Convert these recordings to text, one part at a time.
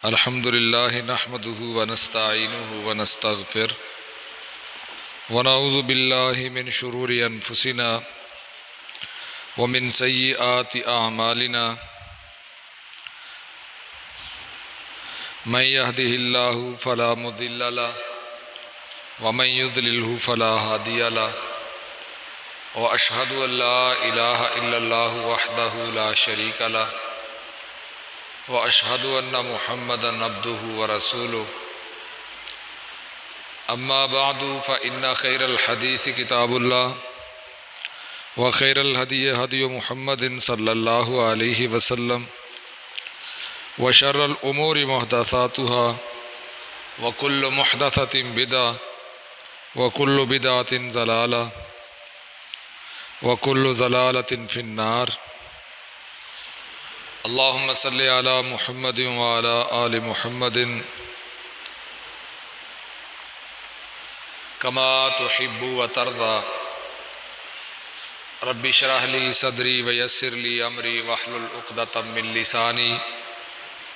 الحمد لله نحمده ونستعينه ونستغفره ونعوذ بالله من شرور أنفسنا ومن سيئات أعمالنا من يهده الله فلا مضل له ومن يضلله فلا هادي له وأشهد أن لا إله إلا الله وحده لا شريك له وأشهد أن محمدًا عبده ورسوله أما بعد فإن خير الحديث كتاب الله وخير الهدي هدي محمد صلى الله عليه وسلم وشر الأمور محدثاتها وكل محدثة بدعة وكل بدعة ضلالة وكل ضلالة في النار اللهم صل على محمد وعلى آل محمد كما تحب وترضى رب اشرح لي صدري ويسر لي أمري واحلل عقدة من لساني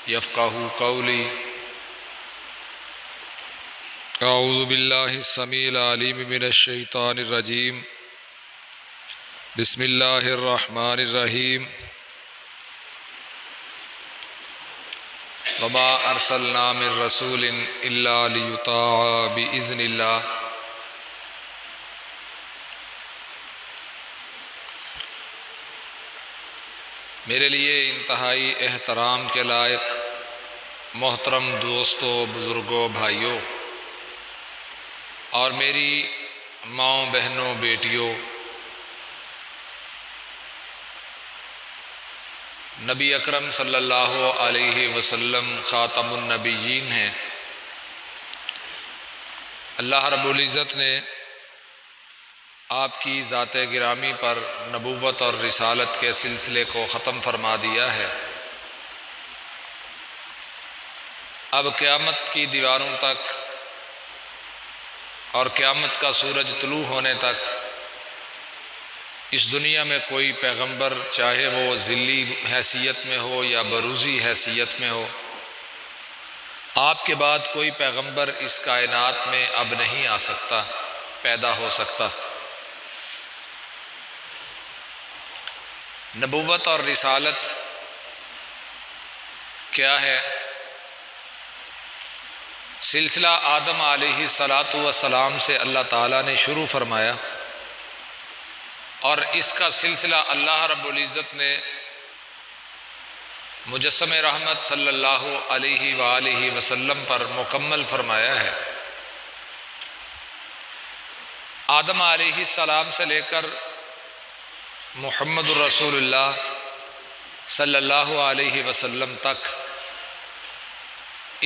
يفقهوا قولي أعوذ بالله السميع العليم من الشيطان الرجيم بسم الله الرحمن الرحيم وما ارسلنا من رسول الا ليطاع باذن الله میرے لیے انتہائی احترام کے لائق محترم دوستوں، بزرگوں، بھائیوں اور میری ماؤں، بہنوں، بیٹیوں، نبی اکرم صلی اللہ علیہ وسلم خاتم النبیین ہیں۔ اللہ رب العزت نے آپ کی ذات گرامی پر نبوت اور رسالت کے سلسلے کو ختم فرما دیا ہے۔ اب قیامت کی دیواروں تک اور قیامت کا سورج طلوع ہونے تک اس دنیا میں کوئی پیغمبر، چاہے وہ ذلی حیثیت میں ہو یا بروزی حیثیت میں ہو، آپ کے بعد کوئی پیغمبر اس کائنات میں اب نہیں آ سکتا، پیدا ہو سکتا۔ نبوت اور رسالت کیا ہے؟ سلسلہ آدم علیہ السلام سے اللہ تعالیٰ نے شروع فرمایا اور اس کا سلسلہ اللہ رب العزت نے مجسم رحمت صلی اللہ علیہ وآلہ وسلم پر مکمل فرمایا ہے۔ آدم علیہ السلام سے لے کر محمد الرسول اللہ صلی اللہ علیہ وسلم تک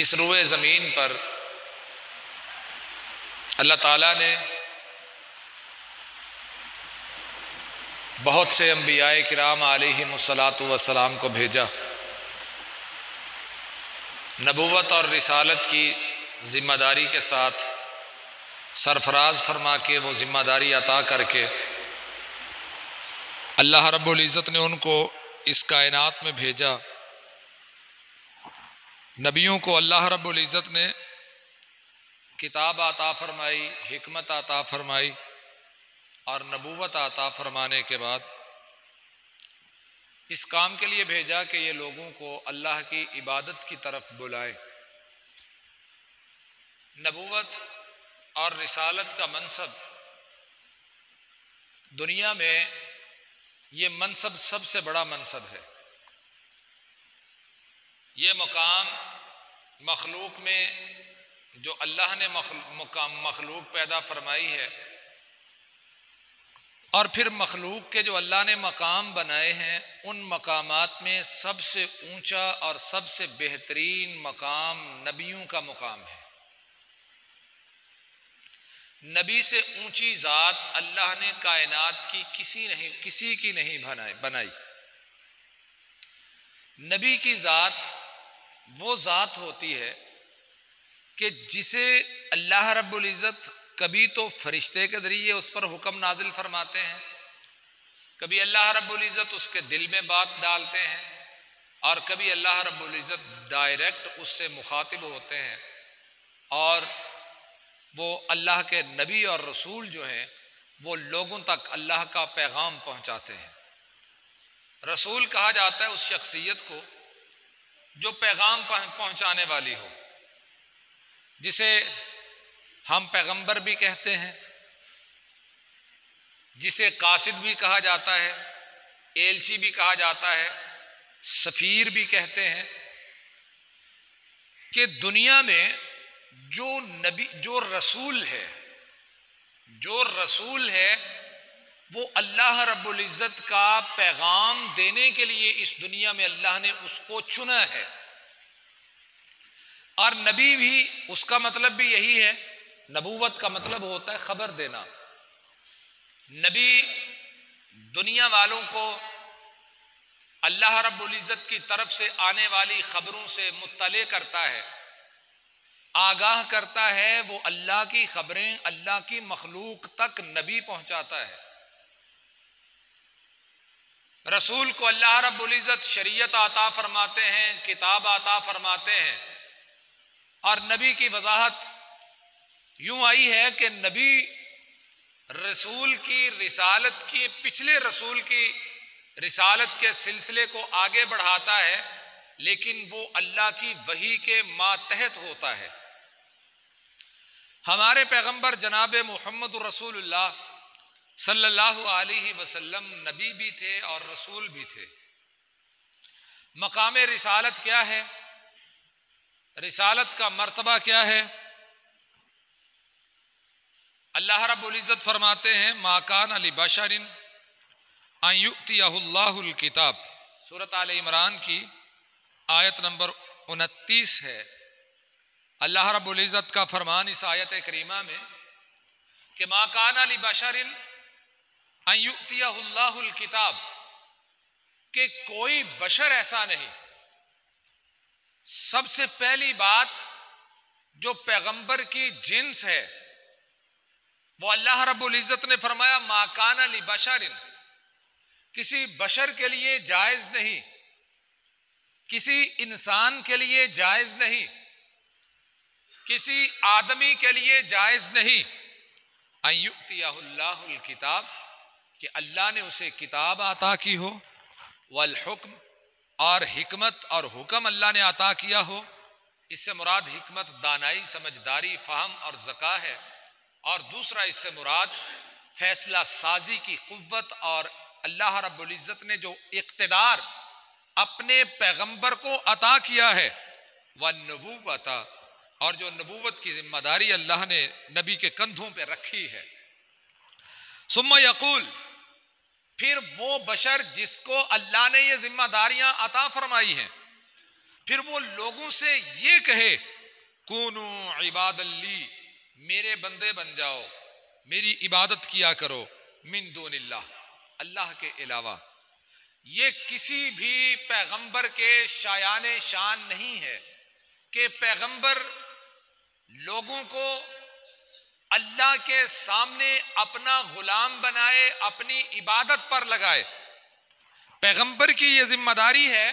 اس روئے زمین پر اللہ تعالیٰ نے بہت سے انبیاء کرام علیہم السلام کو بھیجا۔ نبوت اور رسالت کی ذمہ داری کے ساتھ سرفراز فرما کے وہ ذمہ داری عطا کر کے اللہ رب العزت نے ان کو اس کائنات میں بھیجا۔ نبیوں کو اللہ رب العزت نے کتاب عطا فرمائی، حکمت عطا فرمائی اور نبوت عطا فرمانے کے بعد اس کام کے لیے بھیجا کہ یہ لوگوں کو اللہ کی عبادت کی طرف بلائیں۔ نبوت اور رسالت کا منصب دنیا میں یہ منصب سب سے بڑا منصب ہے۔ یہ مقام مخلوق میں جو اللہ نے مخلوق پیدا فرمائی ہے اور پھر مخلوق کے جو اللہ نے مقام بنائے ہیں، ان مقامات میں سب سے اونچا اور سب سے بہترین مقام نبیوں کا مقام ہے۔ نبی سے اونچی ذات اللہ نے کائنات کی کسی کی نہیں بنائی۔ نبی کی ذات وہ ذات ہوتی ہے کہ جسے اللہ رب العزت کبھی تو فرشتے کے ذریعے اس پر حکم نازل فرماتے ہیں، کبھی اللہ رب العزت اس کے دل میں بات ڈالتے ہیں اور کبھی اللہ رب العزت ڈائریکٹ اس سے مخاطب ہوتے ہیں اور وہ اللہ کے نبی اور رسول جو ہیں وہ لوگوں تک اللہ کا پیغام پہنچاتے ہیں۔ رسول کہا جاتا ہے اس شخصیت کو جو پیغام پہنچانے والی ہو، جسے ہم پیغمبر بھی کہتے ہیں، جسے قاصد بھی کہا جاتا ہے، ایلچی بھی کہا جاتا ہے، سفیر بھی کہتے ہیں، کہ دنیا میں جو رسول ہے وہ اللہ رب العزت کا پیغام دینے کے لیے اس دنیا میں اللہ نے اس کو چنا ہے۔ اور نبی بھی اس کا مطلب بھی یہی ہے، نبوت کا مطلب ہوتا ہے خبر دینا۔ نبی دنیا والوں کو اللہ رب العزت کی طرف سے آنے والی خبروں سے مطلع کرتا ہے، آگاہ کرتا ہے، وہ اللہ کی خبریں اللہ کی مخلوق تک نبی پہنچاتا ہے۔ رسول کو اللہ رب العزت شریعت عطا فرماتے ہیں، کتاب عطا فرماتے ہیں، اور نبی کی وضاحت یوں آئی ہے کہ نبی رسول کی رسالت کی پچھلے رسول کی رسالت کے سلسلے کو آگے بڑھاتا ہے، لیکن وہ اللہ کی وحی کے ماتحت ہوتا ہے۔ ہمارے پیغمبر جناب محمد رسول اللہ صلی اللہ علیہ وسلم نبی بھی تھے اور رسول بھی تھے۔ مقام رسالت کیا ہے؟ رسالت کا مرتبہ کیا ہے؟ اللہ رب العزت فرماتے ہیں ما کان لبشر ان یؤتیہ اللہ الکتاب، سورۃ آل عمران کی آیت نمبر 29 ہے۔ اللہ رب العزت کا فرمان اس آیت کریمہ میں کہ ما کان لبشر ان یؤتیہ اللہ الکتاب، کہ کوئی بشر ایسا نہیں۔ سب سے پہلی بات جو پیغمبر کی جنس ہے وہ اللہ رب العزت نے فرمایا ما کان لبشر، کسی بشر کے لیے جائز نہیں، کسی انسان کے لیے جائز نہیں، کسی آدمی کے لیے جائز نہیں ان یؤتیہ اللہ الکتاب، کہ اللہ نے اسے کتاب عطا کی ہو، والحکم، اور حکمت اور حکم اللہ نے عطا کیا ہو۔ اس سے مراد حکمت دانائی، سمجھداری، فہم اور ذکا ہے، اور دوسرا اس سے مراد فیصلہ سازی کی قوت، اور اللہ رب العزت نے جو اقتدار اپنے پیغمبر کو عطا کیا ہے، والنبوۃ، اور جو نبوت کی ذمہ داری اللہ نے نبی کے کندھوں پہ رکھی ہے۔ ثم یقول، پھر وہ بشر جس کو اللہ نے یہ ذمہ داریاں عطا فرمائی ہیں، پھر وہ لوگوں سے یہ کہے کونو عباد لی، میرے بندے بن جاؤ، میری عبادت کیا کرو، من دون اللہ، اللہ کے علاوہ۔ یہ کسی بھی پیغمبر کے شایان شان نہیں ہے کہ پیغمبر لوگوں کو اللہ کے سامنے اپنا غلام بنائے، اپنی عبادت پر لگائے۔ پیغمبر کی یہ ذمہ داری ہے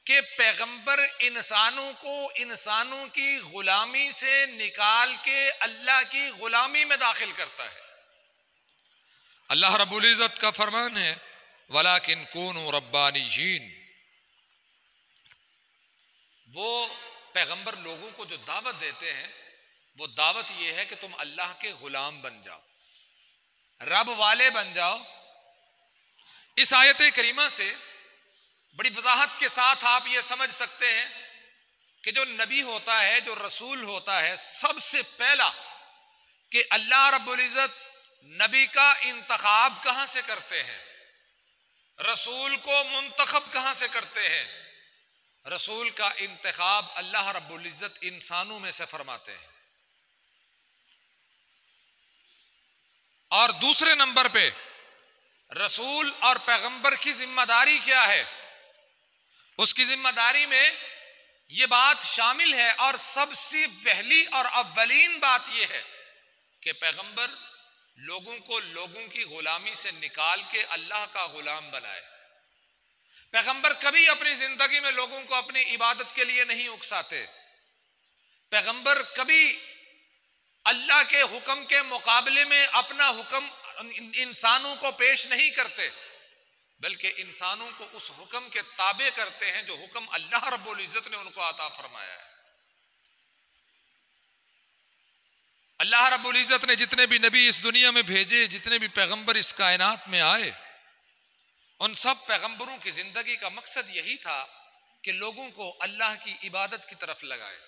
کہ پیغمبر انسانوں کو انسانوں کی غلامی سے نکال کے اللہ کی غلامی میں داخل کرتا ہے۔ اللہ رب العزت کا فرمان ہے وَلَكِنْ كُونُوا رَبَّانِيِّينَ، وہ پیغمبر لوگوں کو جو دعوت دیتے ہیں وہ دعوت یہ ہے کہ تم اللہ کے غلام بن جاؤ، رب والے بن جاؤ۔ اس آیت کریمہ سے بڑی وضاحت کے ساتھ آپ یہ سمجھ سکتے ہیں کہ جو نبی ہوتا ہے، جو رسول ہوتا ہے، سب سے پہلا کہ اللہ رب العزت نبی کا انتخاب کہاں سے کرتے ہیں، رسول کو منتخب کہاں سے کرتے ہیں؟ رسول کا انتخاب اللہ رب العزت انسانوں میں سے فرماتے ہیں۔ اور دوسرے نمبر پہ رسول اور پیغمبر کی ذمہ داری کیا ہے؟ اس کی ذمہ داری میں یہ بات شامل ہے، اور سب سے پہلی اور اولین بات یہ ہے کہ پیغمبر لوگوں کو لوگوں کی غلامی سے نکال کے اللہ کا غلام بنائے۔ پیغمبر کبھی اپنی زندگی میں لوگوں کو اپنی عبادت کے لیے نہیں اکساتے. پیغمبر کبھی اللہ کے حکم کے مقابلے میں اپنا حکم انسانوں کو پیش نہیں کرتے، بلکہ انسانوں کو اس حکم کے تابع کرتے ہیں جو حکم اللہ رب العزت نے ان کو عطا فرمایا ہے. اللہ رب العزت نے جتنے بھی نبی اس دنیا میں بھیجے، جتنے بھی پیغمبر اس کائنات میں آئے، ان سب پیغمبروں کی زندگی کا مقصد یہی تھا کہ لوگوں کو اللہ کی عبادت کی طرف لگائے.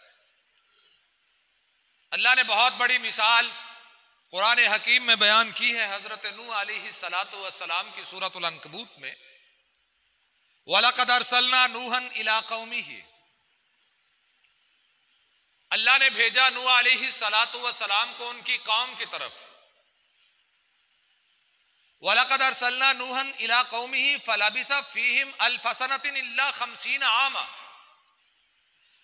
اللہ نے بہت بڑی مثال قرآن حکیم میں بیان کی ہے حضرت نوح علیہ السلام کی سورۃ العنکبوت میں. وَلَقَدْ أَرْسَلْنَا نُوحًا إِلَىٰ قَوْمِهِ، اللہ نے بھیجا نوح علیہ السلام کو ان کی قوم کی طرف. وَلَقَدْ أَرْسَلْنَا نُوحًا إِلَىٰ قَوْمِهِ فَلَبِثَ فِيهِمْ أَلْفَ سَنَةٍ إِلَّا 50 عَامًا.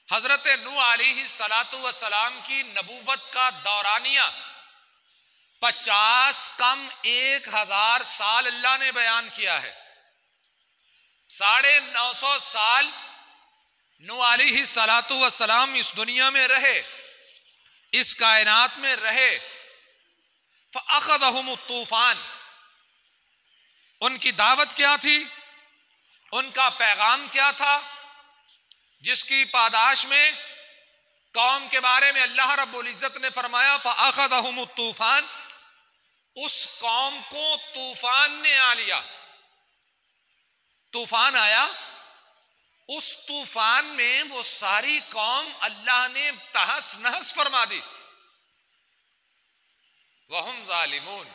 حضرت نوح علیہ السلام کی نبوت کا دورانیہ 50 کم 1000 سال اللہ نے بیان کیا ہے. 950 سال نوح علیہ السلام اس دنیا میں رہے، اس کائنات میں رہے. فَأَخَذَهُمُ الطوفان، ان کی دعوت کیا تھی، ان کا پیغام کیا تھا، جس کی پاداش میں قوم کے بارے میں اللہ رب العزت نے فرمایا فَأَخَذَهُمُ الطوفان، اس قوم کو طوفان نے آ لیا. طوفان آیا، اس طوفان میں وہ ساری قوم اللہ نے تہس نہس فرما دی. وَهُمْ ظَالِمُونَ،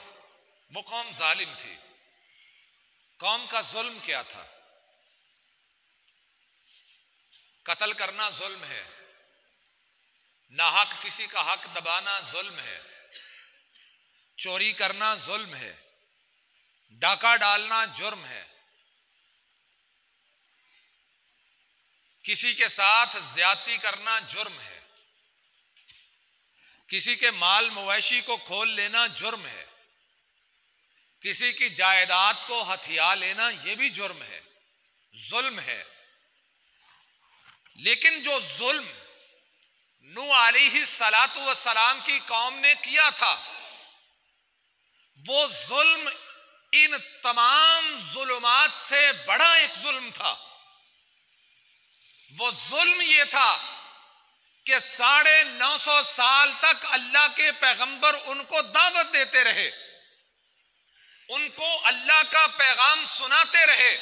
وہ قوم ظالم تھی. قوم کا ظلم کیا تھا؟ قتل کرنا ظلم ہے، ناحق کسی کا حق دبانا ظلم ہے، چوری کرنا ظلم ہے، ڈاکہ ڈالنا جرم ہے، کسی کے ساتھ زیادتی کرنا جرم ہے، کسی کے مال مویشی کو کھول لینا جرم ہے، کسی کی جائیداد کو ہتھیا لینا یہ بھی جرم ہے، ظلم ہے. لیکن جو ظلم نوح علیہ السلام کی قوم نے کیا تھا، وہ ظلم ان تمام ظلمات سے بڑا ایک ظلم تھا. وہ ظلم یہ تھا کہ 950 سال تک اللہ کے پیغمبر ان کو دعوت دیتے رہے، ان کو اللہ کا پیغام سناتے رہے.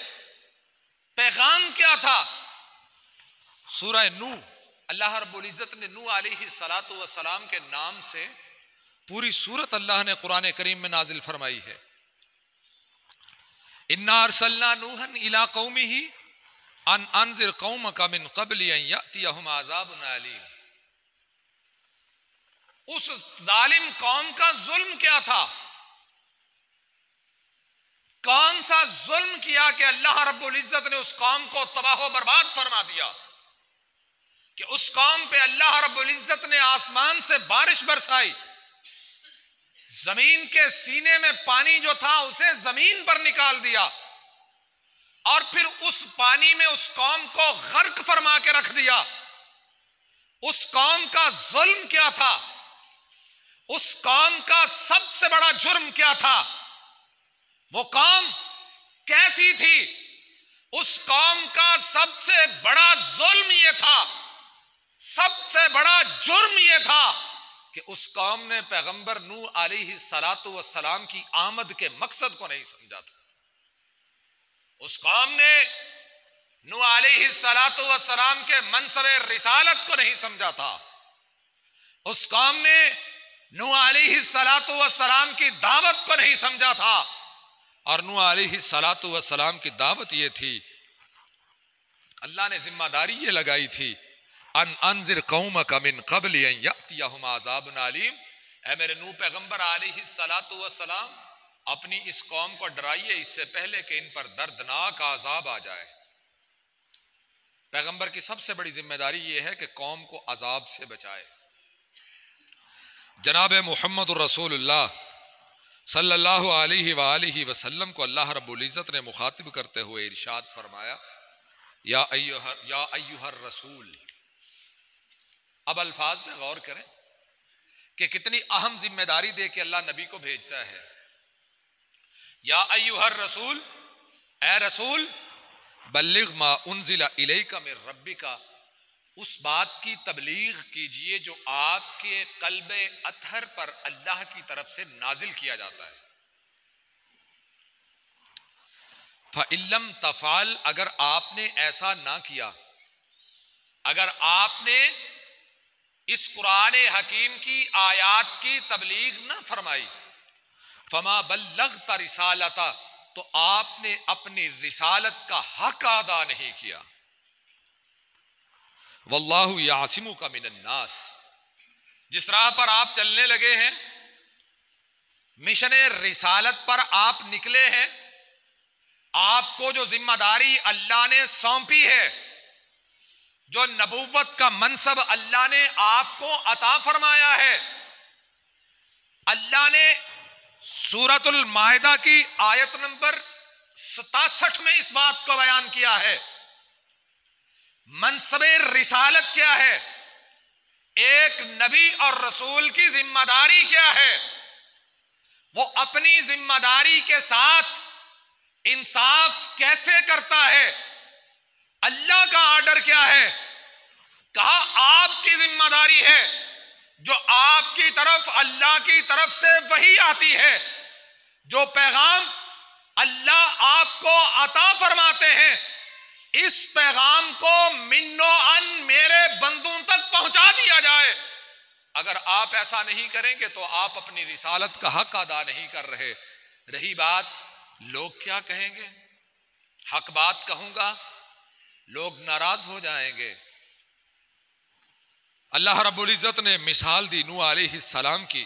پیغام کیا تھا؟ سورہ نوح، اللہ رب العزت نے نوح علیہ السلام کے نام سے پوری سورت اللہ نے قرآن کریم میں نازل فرمائی ہے. اِنَّا أَرْسَلْنَا نُوحًا إِلَىٰ قَوْمِهِ ان انذر قومک من قبل ان یأتیہم عذاب علیم. اس ظالم قوم کا ظلم کیا تھا؟ کون سا ظلم کیا کہ اللہ رب العزت نے اس قوم کو تباہ و برباد فرما دیا، کہ اس قوم پہ اللہ رب العزت نے آسمان سے بارش برسائی، زمین کے سینے میں پانی جو تھا اسے زمین پر نکال دیا، اور پھر اس پانی میں اس قوم کو غرق فرما کے رکھ دیا. اس قوم کا ظلم کیا تھا؟ اس قوم کا سب سے بڑا جرم کیا تھا؟ وہ قوم کیسی تھی؟ اس قوم کا سب سے بڑا ظلم یہ تھا، سب سے بڑا جرم یہ تھا کہ اس قوم نے پیغمبر نوح علیہ السلام کی آمد کے مقصد کو نہیں سمجھا تھا. اس قوم نے نوح علیہ السلام کے منصب رسالت کو نہیں سمجھا تھا. اس قوم نے نوح علیہ السلام کی دعوت کو نہیں سمجھا تھا. اور نوح علیہ السلام کی دعوت یہ تھی، اللہ نے ذمہ داری یہ لگائی تھی ان انذر قومک من قبل ان یأتیہم عذاب علیم. اے میرے نوح پیغمبر علیہ السلام، اپنی اس قوم کو ڈرائیے اس سے پہلے کہ ان پر دردناک عذاب آ جائے. پیغمبر کی سب سے بڑی ذمہ داری یہ ہے کہ قوم کو عذاب سے بچائے. جناب محمد الرسول اللہ صلی اللہ علیہ وآلہ وسلم کو اللہ رب العزت نے مخاطب کرتے ہوئے ارشاد فرمایا یا ایھا الرسول. اب الفاظ میں غور کریں کہ کتنی اہم ذمہ داری دے کے اللہ نبی کو بھیجتا ہے. یا ایھا الرسول، اے رسول، بلغ ما انزل الیک من ربک، اس بات کی تبلیغ کیجئے جو آپ کے قلب اطہر پر اللہ کی طرف سے نازل کیا جاتا ہے. فَإِن لَّمْ تَفْعَلْ، اگر آپ نے ایسا نہ کیا، اگر آپ نے اس قرآن حکیم کی آیات کی تبلیغ نہ فرمائی، فما بلغت رسالتہ، تو آپ نے اپنی رسالت کا حق ادا نہیں کیا. واللہ یعصمک من الناس، جس راہ پر آپ چلنے لگے ہیں، مشن رسالت پر آپ نکلے ہیں، آپ کو جو ذمہ داری اللہ نے سونپی ہے، جو نبوت کا منصب اللہ نے آپ کو عطا فرمایا ہے، اللہ نے سورۃ المائدہ کی آیت نمبر 67 میں اس بات کو بیان کیا ہے. منصب رسالت کیا ہے، ایک نبی اور رسول کی ذمہ داری کیا ہے، وہ اپنی ذمہ داری کے ساتھ انصاف کیسے کرتا ہے، اللہ کا آرڈر کیا ہے. کہا آپ کی ذمہ داری ہے، جو آپ کی طرف اللہ کی طرف سے وحی آتی ہے، جو پیغام اللہ آپ کو عطا فرماتے ہیں، اس پیغام کو منو ان میرے بندوں تک پہنچا دیا جائے. اگر آپ ایسا نہیں کریں گے تو آپ اپنی رسالت کا حق ادا نہیں کر رہے. رہی بات لوگ کیا کہیں گے، حق بات کہوں گا لوگ ناراض ہو جائیں گے. اللہ رب العزت نے مثال دی نوح علیہ السلام کی.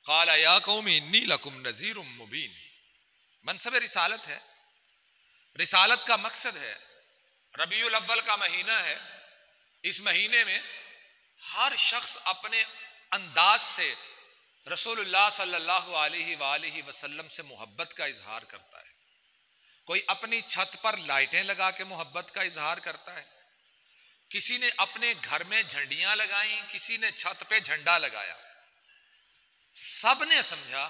قال یا قوم انی لکم نذیر مبین. منصب رسالت ہے، رسالت کا مقصد ہے. ربیع الاول کا مہینہ ہے، اس مہینے میں ہر شخص اپنے انداز سے رسول اللہ صلی اللہ علیہ وآلہ وسلم سے محبت کا اظہار کرتا ہے. کوئی اپنی چھت پر لائٹیں لگا کے محبت کا اظہار کرتا ہے، کسی نے اپنے گھر میں جھنڈیاں لگائیں، کسی نے چھت پہ جھنڈا لگایا. سب نے سمجھا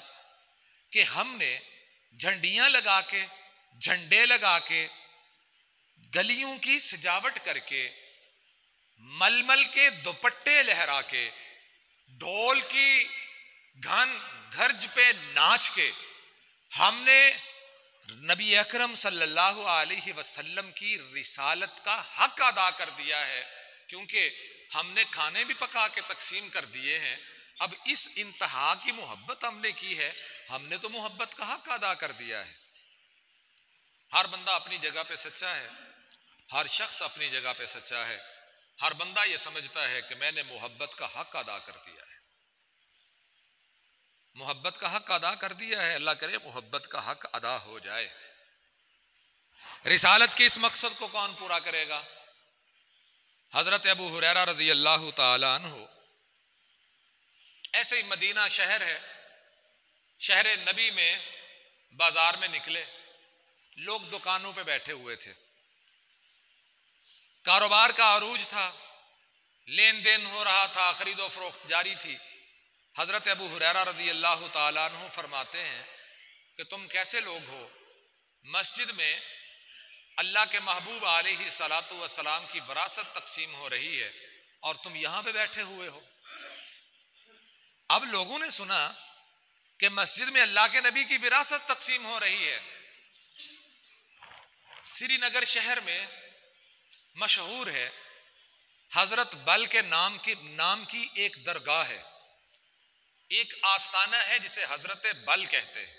کہ ہم نے جھنڈیاں لگا کے، جھنڈے لگا کے، گلیوں کی سجاوٹ کر کے، ململ کے دوپٹے لہرا کے، ڈھول کی گھن گھرج پہ ناچ کے، ہم نے نبی اکرم صلی اللہ علیہ وسلم کی رسالت کا حق ادا کر دیا ہے. کیونکہ ہم نے کھانے بھی پکا کے تقسیم کر دیے ہیں. اب اس انتہا کی محبت ہم نے کی ہے، ہم نے تو محبت کا حق ادا کر دیا ہے. ہر بندہ اپنی جگہ پہ سچا ہے، ہر شخص اپنی جگہ پہ سچا ہے. ہر بندہ یہ سمجھتا ہے کہ میں نے محبت کا حق ادا کر دیا ہے، محبت کا حق ادا کر دیا ہے. اللہ کرے محبت کا حق ادا ہو جائے. رسالت کے اس مقصد کو کون پورا کرے گا؟ حضرت ابو ہریرہ رضی اللہ تعالی عنہ ایسے ہی مدینہ شہر ہے، شہر نبی میں بازار میں نکلے، لوگ دکانوں پہ بیٹھے ہوئے تھے، کاروبار کا عروج تھا، لین دین ہو رہا تھا، خرید و فروخت جاری تھی. حضرت ابو ہریرہ رضی اللہ تعالیٰ عنہ فرماتے ہیں کہ تم کیسے لوگ ہو، مسجد میں اللہ کے محبوب علیہ الصلاۃ والسلام کی وراثت تقسیم ہو رہی ہے اور تم یہاں پہ بیٹھے ہوئے ہو. اب لوگوں نے سنا کہ مسجد میں اللہ کے نبی کی وراثت تقسیم ہو رہی ہے. سری نگر شہر میں مشہور ہے، حضرت بل کے نام کی ایک درگاہ ہے، ایک آستانہ ہے جسے حضرت بل کہتے ہیں.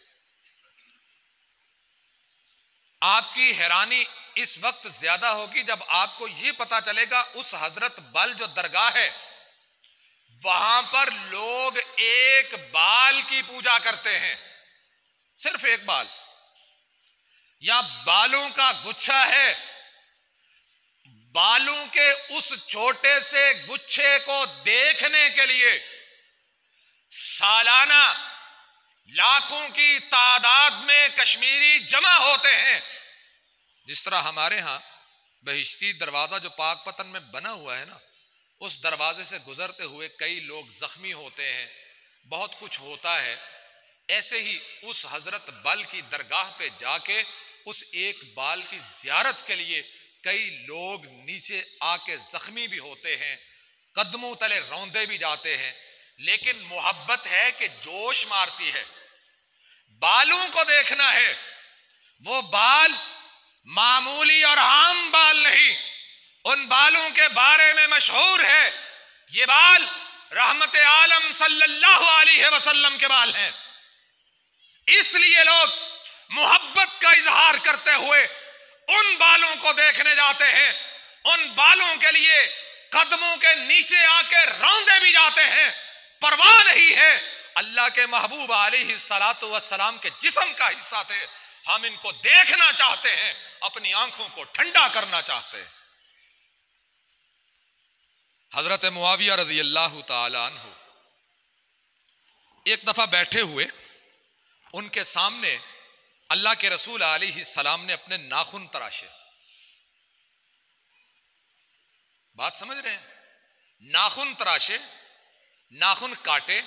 آپ کی حیرانی اس وقت زیادہ ہوگی جب آپ کو یہ پتا چلے گا اس حضرت بل جو درگاہ ہے وہاں پر لوگ ایک بال کی پوجا کرتے ہیں، صرف ایک بال، یا بالوں کا گچھا ہے. بالوں کے اس چھوٹے سے گچھے کو دیکھنے کے لیے سالانہ لاکھوں کی تعداد میں کشمیری جمع ہوتے ہیں. جس طرح ہمارے ہاں بہشتی دروازہ جو پاک پتن میں بنا ہوا ہے نا، اس دروازے سے گزرتے ہوئے کئی لوگ زخمی ہوتے ہیں، بہت کچھ ہوتا ہے. ایسے ہی اس حضرت بل کی درگاہ پہ جا کے اس ایک بال کی زیارت کے لیے کئی لوگ نیچے آ کے زخمی بھی ہوتے ہیں، قدموں تلے روندے بھی جاتے ہیں. لیکن محبت ہے کہ جوش مارتی ہے. بالوں کو دیکھنا ہے، وہ بال معمولی اور عام بال نہیں، ان بالوں کے بارے میں مشہور ہے یہ بال رحمت عالم صلی اللہ علیہ وسلم کے بال ہیں. اس لیے لوگ محبت کا اظہار کرتے ہوئے ان بالوں کو دیکھنے جاتے ہیں، ان بالوں کے لیے قدموں کے نیچے آ کے روندے بھی جاتے ہیں. پرواہ نہیں ہے، اللہ کے محبوب علیہ الصلاۃ والسلام کے جسم کا حصہ تھے، ہم ان کو دیکھنا چاہتے ہیں، اپنی آنکھوں کو ٹھنڈا کرنا چاہتے ہیں. حضرت معاویہ رضی اللہ تعالی عنہ ایک دفعہ بیٹھے ہوئے، ان کے سامنے اللہ کے رسول علیہ السلام نے اپنے ناخن تراشے. بات سمجھ رہے ہیں؟ ناخن تراشے، ناخن کاٹے.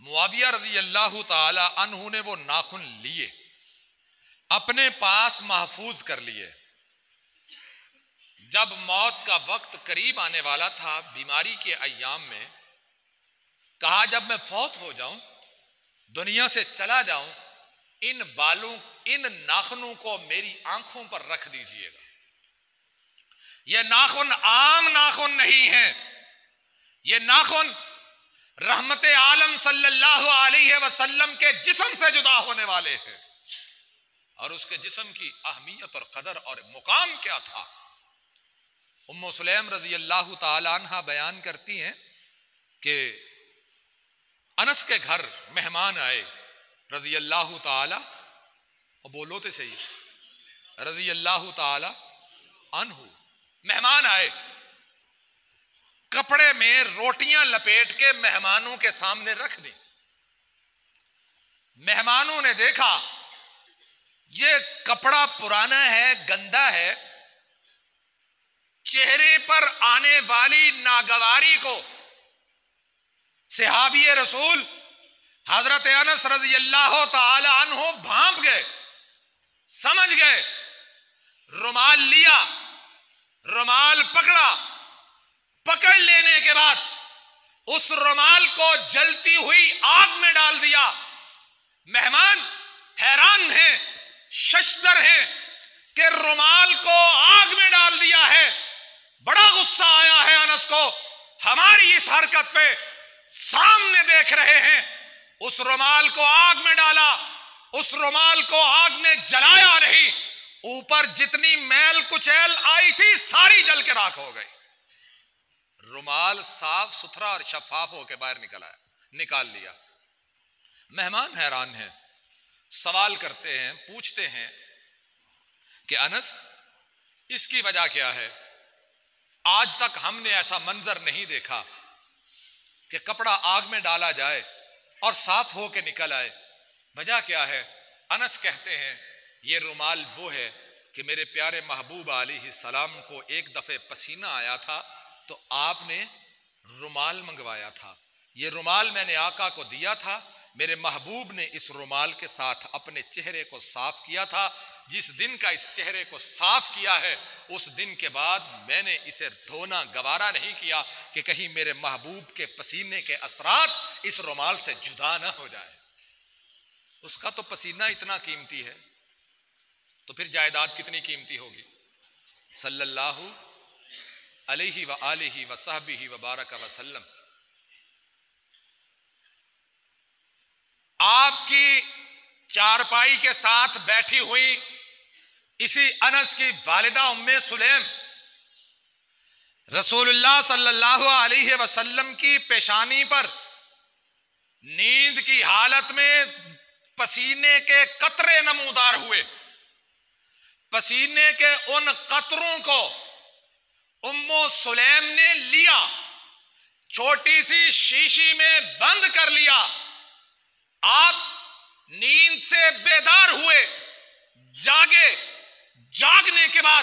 معاویہ رضی اللہ تعالی عنہ نے وہ ناخن لیے، اپنے پاس محفوظ کر لیے. جب موت کا وقت قریب آنے والا تھا، بیماری کے ایام میں، کہا جب میں فوت ہو جاؤں، دنیا سے چلا جاؤں، ان بالوں، ان ناخنوں کو میری آنکھوں پر رکھ دیجئے گا. یہ ناخن عام ناخن نہیں ہیں، یہ ناخن رحمت عالم صلی اللہ علیہ وسلم کے جسم سے جدا ہونے والے ہیں. اور اس کے جسم کی اہمیت اور قدر اور مقام کیا تھا. ام سلیم رضی اللہ تعالی عنہ بیان کرتی ہیں کہ انس کے گھر مہمان آئے رضی اللہ تعالی، اور بولو تو صحیح، رضی اللہ تعالی عنہ. مہمان آئے، کپڑے میں روٹیاں لپیٹ کے مہمانوں کے سامنے رکھ دی. مہمانوں نے دیکھا یہ کپڑا پرانا ہے، گندا ہے. چہرے پر آنے والی ناگواری کو صحابی رسول حضرت انس رضی اللہ تعالی عنہ بھانپ گئے، سمجھ گئے. رومال لیا، رومال پکڑا، پکڑ لینے کے بعد اس رومال کو جلتی ہوئی آگ میں ڈال دیا. مہمان حیران ہیں، ششدر ہیں کہ رومال کو آگ میں ڈال دیا ہے. بڑا غصہ آیا ہے انس کو ہماری اس حرکت پہ. سامنے دیکھ رہے ہیں، اس رومال کو آگ میں ڈالا، اس رومال کو آگ نے جلایا نہیں، اوپر جتنی میل کچیل آئی تھی ساری جل کے راکھ ہو گئی. رومال صاف ستھرا اور شفاف ہو کے باہر نکال لیا. مہمان حیران ہیں، سوال کرتے ہیں، پوچھتے ہیں کہ انس اس کی وجہ کیا ہے؟ آج تک ہم نے ایسا منظر نہیں دیکھا کہ کپڑا آگ میں ڈالا جائے اور صاف ہو کے نکل آئے. وجہ کیا ہے؟ انس کہتے ہیں یہ رومال وہ ہے کہ میرے پیارے محبوب علیہ السلام کو ایک دفعہ پسینہ آیا تھا تو آپ نے رومال منگوایا تھا. یہ رومال میں نے آقا کو دیا تھا، میرے محبوب نے اس رومال کے ساتھ اپنے چہرے کو صاف کیا تھا. جس دن کا اس چہرے کو صاف کیا ہے اس دن کے بعد میں نے اسے دھونا گوارا نہیں کیا کہ کہیں میرے محبوب کے پسینے کے اثرات اس رومال سے جدا نہ ہو جائے. اس کا تو پسینہ اتنا قیمتی ہے تو پھر جائیداد کتنی قیمتی ہوگی. صلی اللہ علیہ وآلہ وصحبہ وبارک وسلم. آپ کی چارپائی کے ساتھ بیٹھی ہوئی اسی انس کی والدہ ام سلیم رسول اللہ صلی اللہ علیہ وسلم کی پیشانی پر نیند کی حالت میں پسینے کے قطرے نمودار ہوئے. پسینے کے ان قطروں کو ام سلیم نے لیا، چھوٹی سی شیشی میں بند کر لیا. آپ نیند سے بیدار ہوئے، جاگے. جاگنے کے بعد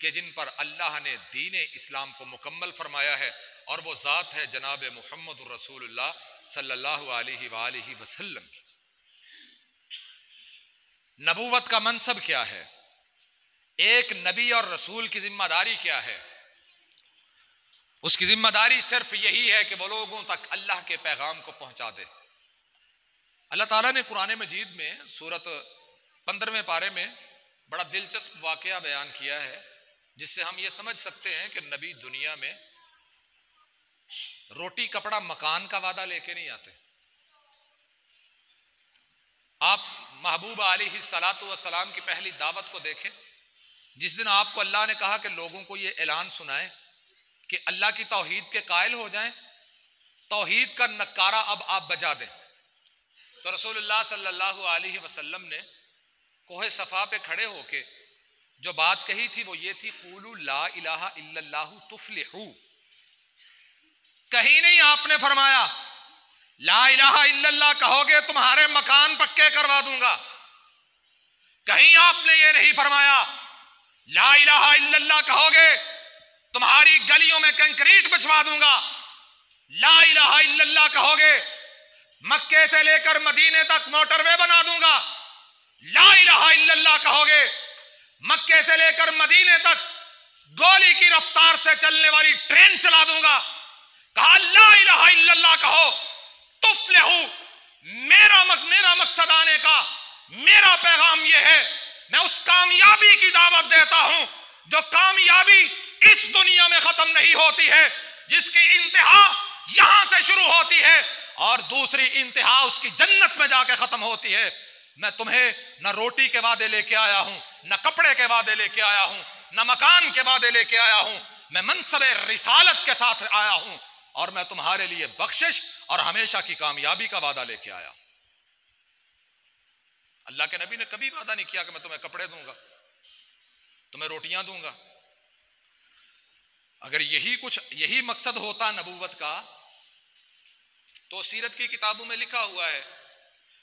کہ جن پر اللہ نے دین اسلام کو مکمل فرمایا ہے، اور وہ ذات ہے جناب محمد رسول اللہ صلی اللہ علیہ وآلہ وسلم کی۔ نبوت کا منصب کیا ہے؟ ایک نبی اور رسول کی ذمہ داری کیا ہے؟ اس کی ذمہ داری صرف یہی ہے کہ وہ لوگوں تک اللہ کے پیغام کو پہنچا دے۔ اللہ تعالیٰ نے قرآن مجید میں سورت 15ویں پارے میں بڑا دلچسپ واقعہ بیان کیا ہے، جس سے ہم یہ سمجھ سکتے ہیں کہ نبی دنیا میں روٹی کپڑا مکان کا وعدہ لے کے نہیں آتے۔ آپ محبوب علیہ الصلاۃ والسلام کی پہلی دعوت کو دیکھیں، جس دن آپ کو اللہ نے کہا کہ لوگوں کو یہ اعلان سنائیں کہ اللہ کی توحید کے قائل ہو جائیں، توحید کا نکارہ اب آپ بجا دیں، تو رسول اللہ صلی اللہ علیہ وسلم نے کوہ صفا پہ کھڑے ہو کے جو بات کہی تھی وہ یہ تھی، قولوا لا الہ الا اللہ تفلحوا۔ کہیں نہیں آپ نے فرمایا لا الہ الا اللہ کہو گے تمہارے مکان پکے کروا دوں گا، کہیں آپ نے یہ نہیں فرمایا لا الہ الا اللہ کہو گے تمہاری گلیوں میں کنکریٹ بچھوا دوں گا، لا الہ الا اللہ کہو گے مکے سے لے کر مدینے تک موٹر وے بنا دوں گا، لا الہ الا اللہ کہو گے مکے سے لے کر مدینے تک گولی کی رفتار سے چلنے والی ٹرین چلا دوں گا۔ کہا لا الہ الا اللہ کہو تفلحو، میرا مقصد آنے کا، میرا پیغام یہ ہے، میں اس کامیابی کی دعوت دیتا ہوں جو کامیابی اس دنیا میں ختم نہیں ہوتی ہے، جس کی انتہا یہاں سے شروع ہوتی ہے اور دوسری انتہا اس کی جنت میں جا کے ختم ہوتی ہے۔ میں تمہیں نہ روٹی کے وعدے لے کے آیا ہوں، نہ کپڑے کے وعدے لے کے آیا ہوں، نہ مکان کے وعدے لے کے آیا ہوں، میں منصب رسالت کے ساتھ آیا ہوں، اور میں تمہارے لیے بخشش اور ہمیشہ کی کامیابی کا وعدہ لے کے آیا۔ اللہ کے نبی نے کبھی وعدہ نہیں کیا کہ میں تمہیں کپڑے دوں گا، تمہیں روٹیاں دوں گا۔ اگر یہی مقصد ہوتا نبوت کا تو سیرت کی کتابوں میں لکھا ہوا ہے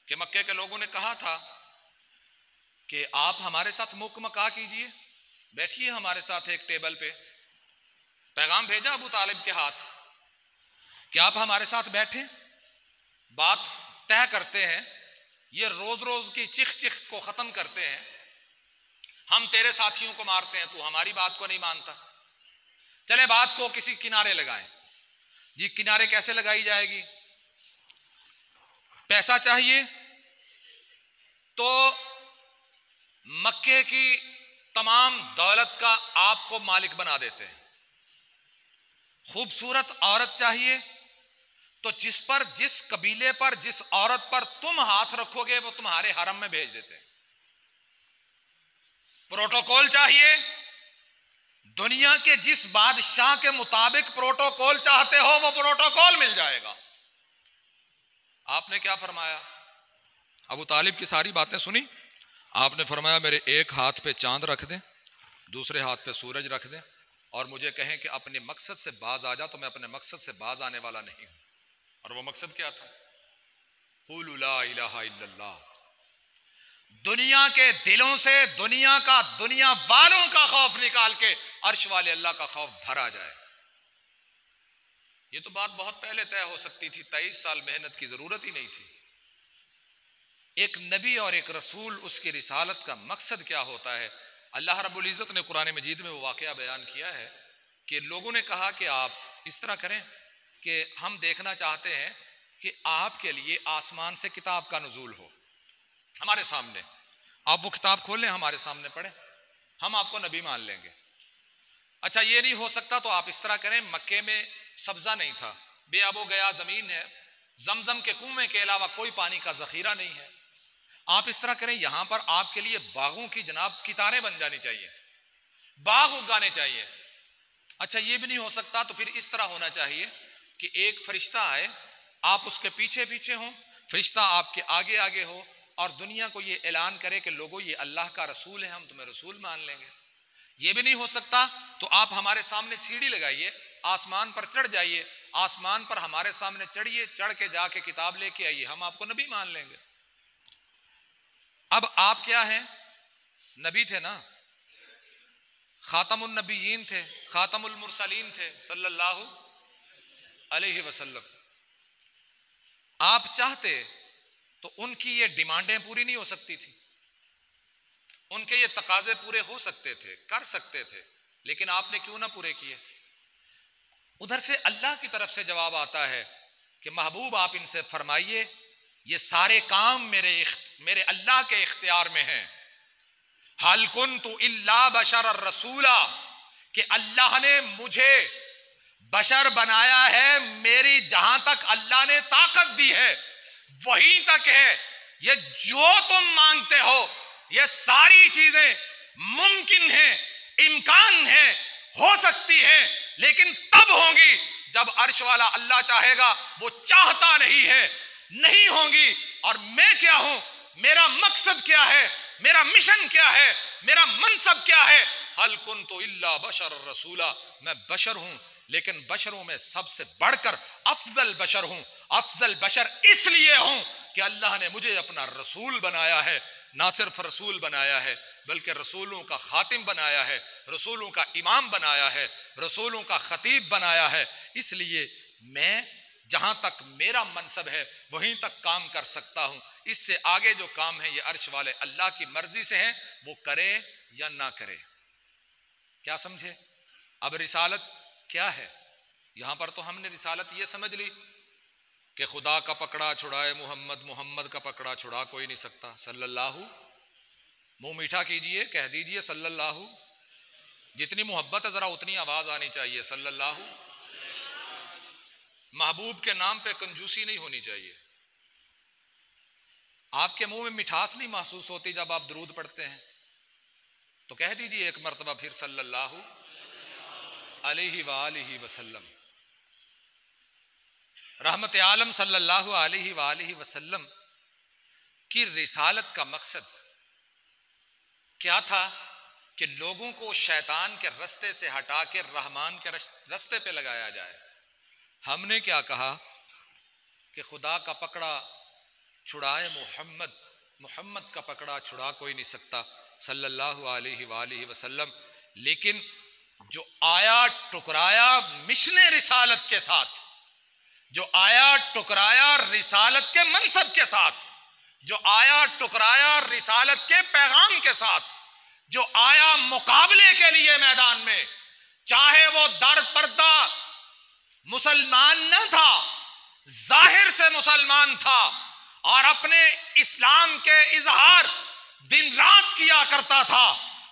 کہ مکے کے لوگوں نے کہا تھا کہ آپ ہمارے ساتھ مک مکا کیجئے، بیٹھیے ہمارے ساتھ ایک ٹیبل پہ۔ پیغام بھیجا ابو طالب کے ہاتھ کہ آپ ہمارے ساتھ بیٹھیں، بات طے کرتے ہیں، یہ روز روز کی چخ چخ کو ختم کرتے ہیں، ہم تیرے ساتھیوں کو مارتے ہیں، تو ہماری بات کو نہیں مانتا، چلے بات کو کسی کنارے لگائیں۔ جی کنارے کیسے لگائی جائے گی؟ پیسہ چاہیے تو مکے کی تمام دولت کا آپ کو مالک بنا دیتے ہیں۔ خوبصورت عورت چاہیے تو جس قبیلے پر جس عورت پر تم ہاتھ رکھو گے وہ تمہارے حرم میں بھیج دیتے ہیں۔ پروٹوکول چاہیے، دنیا کے جس بادشاہ کے مطابق پروٹوکول چاہتے ہو وہ پروٹوکول مل جائے گا۔ آپ نے کیا فرمایا؟ ابو طالب کی ساری باتیں سنی، آپ نے فرمایا میرے ایک ہاتھ پہ چاند رکھ دیں، دوسرے ہاتھ پہ سورج رکھ دیں، اور مجھے کہیں کہ اپنے مقصد سے باز آ جا، تو میں اپنے مقصد سے باز آنے والا نہیں ہوں۔ اور وہ مقصد کیا تھا؟ قولوا لا الہ الا اللہ۔ دنیا کے دلوں سے دنیا والوں کا خوف نکال کے عرش والے اللہ کا خوف بھرا جائے۔ یہ تو بات بہت پہلے طے ہو سکتی تھی، 23 سال محنت کی ضرورت ہی نہیں تھی۔ ایک نبی اور ایک رسول، اس کی رسالت کا مقصد کیا ہوتا ہے؟ اللہ رب العزت نے قرآن مجید میں وہ واقعہ بیان کیا ہے کہ لوگوں نے کہا کہ آپ اس طرح کریں کہ ہم دیکھنا چاہتے ہیں کہ آپ کے لیے آسمان سے کتاب کا نزول ہو ہمارے سامنے، آپ وہ کتاب کھولیں ہمارے سامنے پڑھیں، ہم آپ کو نبی مان لیں گے۔ اچھا یہ نہیں ہو سکتا تو آپ اس طرح کریں، مکے میں سبزہ نہیں تھا، بے آب و گیا زمین ہے، زمزم کے کنویں کے علاوہ کوئی پانی کا ذخیرہ نہیں ہے، آپ اس طرح کریں یہاں پر آپ کے لیے باغوں کی جناب کتاریں بن جانی چاہیے، باغ اگانے چاہیے۔ اچھا یہ بھی نہیں ہو سکتا تو پھر اس طرح ہونا چاہیے کہ ایک فرشتہ آئے، آپ اس کے پیچھے پیچھے ہوں، فرشتہ آپ کے آگے آگے ہو، اور دنیا کو یہ اعلان کرے کہ لوگوں یہ اللہ کا رسول ہے، ہم تمہیں رسول مان لیں گے۔ یہ بھی نہیں ہو سکتا تو آپ ہمارے سامنے سیڑھی لگائیے، آسمان پر چڑھ جائیے، آسمان پر ہمارے سامنے چڑھیے، چڑھ کے جا کے کتاب لے کے آئیے، ہم آپ کو نبی مان لیں گے۔ اب آپ کیا ہیں؟ نبی تھے نا، خاتم النبیین تھے، خاتم المرسلین تھے صلی اللہ علیہ وسلم. آپ چاہتے تو ان کی یہ ڈیمانڈیں پوری نہیں ہو سکتی تھی، ان کے یہ تقاضے پورے ہو سکتے تھے، کر سکتے تھے، لیکن آپ نے کیوں نہ پورے کیے؟ ادھر سے اللہ کی طرف سے جواب آتا ہے کہ محبوب آپ ان سے فرمائیے یہ سارے کام میرے اللہ کے اختیار میں ہیں. حل کنت الا بشر رسولا، کہ اللہ نے مجھے بشر بنایا ہے، میری جہاں تک اللہ نے طاقت دی ہے وہیں تک ہے. یہ جو تم مانگتے ہو یہ ساری چیزیں ممکن ہیں، امکان ہے، ہو سکتی ہے، لیکن تب ہوں گی جب عرش والا اللہ چاہے گا. وہ چاہتا نہیں ہے، نہیں ہوں گی. اور میں کیا ہوں، میرا مقصد کیا ہے، میرا مشن کیا ہے، میرا منصب کیا ہے؟ حل کنت الا بشر رسولا، میں بشر ہوں لیکن بشروں میں سب سے بڑھ کر افضل بشر ہوں. افضل بشر اس لیے ہوں کہ اللہ نے مجھے اپنا رسول بنایا ہے. نہ صرف رسول بنایا ہے بلکہ رسولوں کا خاتم بنایا ہے، رسولوں کا امام بنایا ہے، رسولوں کا خطیب بنایا ہے. اس لیے میں جہاں تک میرا منصب ہے وہیں تک کام کر سکتا ہوں. اس سے آگے جو کام ہے یہ عرش والے اللہ کی مرضی سے ہیں، وہ کرے یا نہ کرے. کیا سمجھے؟ اب رسالت کیا ہے؟ یہاں پر تو ہم نے رسالت یہ سمجھ لی کہ خدا کا پکڑا چھڑائے محمد، محمد کا پکڑا چھڑا کوئی نہیں سکتا. صلی اللہ، منہ میٹھا کیجئے، کہہ دیجئے صلی اللہ. جتنی محبت ہے ذرا اتنی آواز آنی چاہیے صلی اللہ. محبوب کے نام پہ کنجوسی نہیں ہونی چاہیے. آپ کے منہ میں مٹھاس نہیں محسوس ہوتی جب آپ درود پڑھتے ہیں تو کہہ دیجئے ایک مرتبہ پھر صلی اللہ علیہ وآلہ وسلم. رحمت عالم صلی اللہ علیہ وآلہ وسلم کی رسالت کا مقصد کیا تھا؟ کہ لوگوں کو شیطان کے رستے سے ہٹا کے رحمان کے رستے پہ لگایا جائے. ہم نے کیا کہا کہ خدا کا پکڑا چھڑائے محمد، محمد کا پکڑا چھڑا کوئی نہیں سکتا صلی اللہ علیہ وآلہ وسلم. لیکن جو آیا ٹکرایا مشن رسالت کے ساتھ، جو آیا ٹکرایا رسالت کے منصب کے ساتھ، جو آیا ٹکرایا رسالت کے پیغام کے ساتھ، جو آیا مقابلے کے لیے میدان میں، چاہے وہ در پردہ مسلمان نہ تھا، ظاہر سے مسلمان تھا اور اپنے اسلام کے اظہار دن رات کیا کرتا تھا،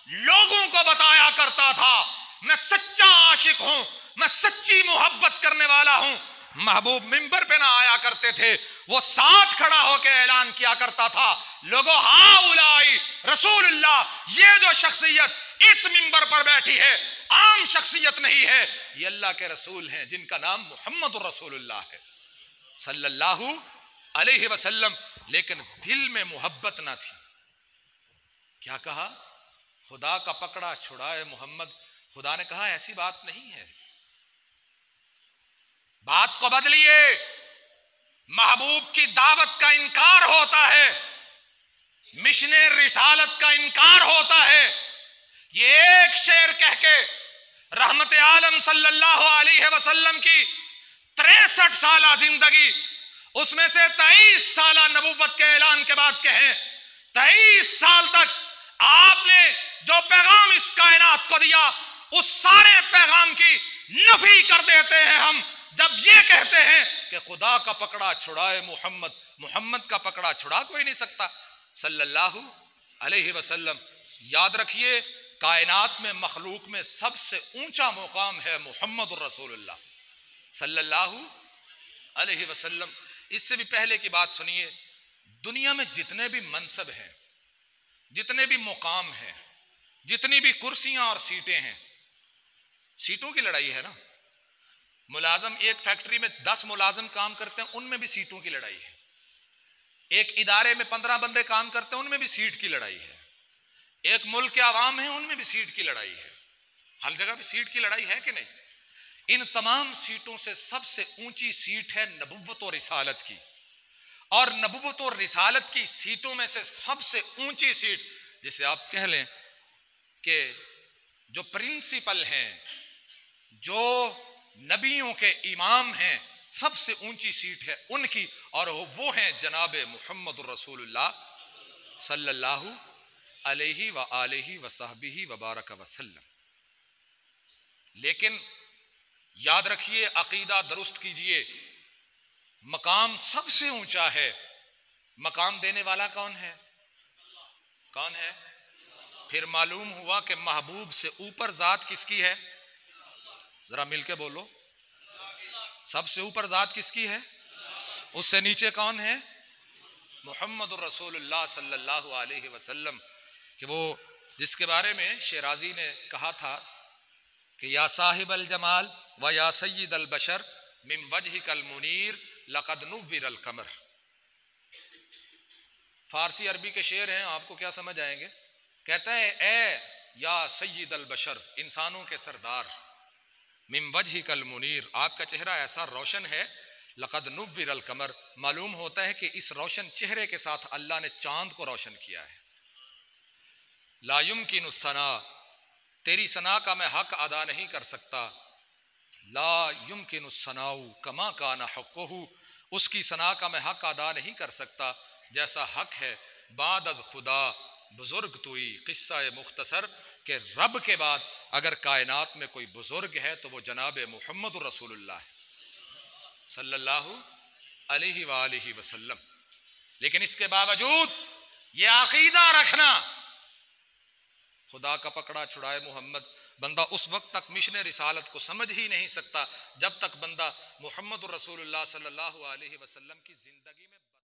لوگوں کو بتایا کرتا تھا میں سچا عاشق ہوں، میں سچی محبت کرنے والا ہوں. محبوب منبر پہ نہ آیا کرتے تھے، وہ ساتھ کھڑا ہو کے اعلان کیا کرتا تھا لوگوں ہاؤلائی رسول اللہ، یہ جو شخصیت اس منبر پر بیٹھی ہے عام شخصیت نہیں ہے، یہ اللہ کے رسول ہیں جن کا نام محمد رسول اللہ ہے صلی اللہ علیہ وسلم. لیکن دل میں محبت نہ تھی. کیا کہا؟ خدا کا پکڑا چھڑائے محمد. خدا نے کہا ایسی بات نہیں ہے، بات کو بدلیے. محبوب کی دعوت کا انکار ہوتا ہے، مشن رسالت کا انکار ہوتا ہے. یہ ایک شعر کہہ کے رحمت عالم صلی اللہ علیہ وسلم کی 63 سالہ زندگی، اس میں سے 23 سالہ نبوت کے اعلان کے بعد کہیں 23 سال تک آپ نے جو پیغام اس کائنات کو دیا اس سارے پیغام کی نفی کر دیتے ہیں ہم جب یہ کہتے ہیں کہ خدا کا پکڑا چھڑائے محمد، محمد کا پکڑا چھڑا کوئی نہیں سکتا صلی اللہ علیہ وسلم. یاد رکھیے کائنات میں، مخلوق میں سب سے اونچا مقام ہے محمد الرسول اللہ صلی اللہ علیہ وسلم. اس سے بھی پہلے کی بات سنیے، دنیا میں جتنے بھی منصب ہیں، جتنے بھی مقام ہیں، جتنی بھی کرسیاں اور سیٹیں ہیں، سیٹوں کی لڑائی ہے نا. ملازم ایک فیکٹری میں 10 ملازم کام کرتے ہیں، ان میں بھی سیٹوں کی لڑائی ہے. ایک ادارے میں 15 بندے کام کرتے ہیں، ان میں بھی سیٹ کی لڑائی ہے. ایک ملک کے عوام ہیں، ان میں بھی سیٹ کی لڑائی ہے. ہر جگہ بھی سیٹ کی لڑائی ہے کہ نہیں؟ ان تمام سیٹوں سے سب سے اونچی سیٹ ہے نبوت و رسالت کی. اور نبوت و رسالت کی سیٹوں میں سے سب سے اونچی سیٹ، جسے آپ کہہ لیں کہ جو پرنسپل ہیں، جو نبیوں کے امام ہیں، سب سے اونچی سیٹ ہے ان کی، اور وہ ہیں جناب محمد الرسول اللہ صلی اللہ علیہ وآلہ وصحبہ وبارک وسلم۔ لیکن یاد رکھیے، عقیدہ درست کیجئے، مقام سب سے اونچا ہے، مقام دینے والا کون ہے؟ کون ہے؟ پھر معلوم ہوا کہ محبوب سے اوپر ذات کس کی ہے؟ ذرا مل کے بولو، سب سے اوپر ذات کس کی ہے؟ اس سے نیچے کون ہے؟ محمد الرسول اللہ صلی اللہ علیہ وسلم، کہ وہ جس کے بارے میں شیرازی نے کہا تھا کہ یا صاحب الجمال و یا سید البشر من وجہک المنیر لقد نور القمر۔ فارسی عربی کے شعر ہیں، آپ کو کیا سمجھ آئیں گے؟ کہتا ہے اے یا سید البشر، انسانوں کے سردار، من وجہک المنیر، آپ کا چہرہ ایسا روشن ہے، لقد نور القمر، معلوم ہوتا ہے کہ اس روشن چہرے کے ساتھ اللہ نے چاند کو روشن کیا ہے۔ لا یمکن الثناء، تیری ثنا کا میں حق ادا نہیں کر سکتا، لا یمکن الثناء کما کان حقہ، اس کی ثنا کا میں حق ادا نہیں کر سکتا جیسا حق ہے۔ بعد از خدا بزرگ توئی، قصہ مختصر کہ رب کے بعد اگر کائنات میں کوئی بزرگ ہے تو وہ جناب محمد الرسول اللہ ہے صلی اللہ علیہ وآلہ وسلم۔ لیکن اس کے باوجود یہ عقیدہ رکھنا، خدا کا پکڑا چھڑائے محمد، بندہ اس وقت تک مشن رسالت کو سمجھ ہی نہیں سکتا جب تک بندہ محمد الرسول اللہ صلی اللہ علیہ وسلم کی زندگی میں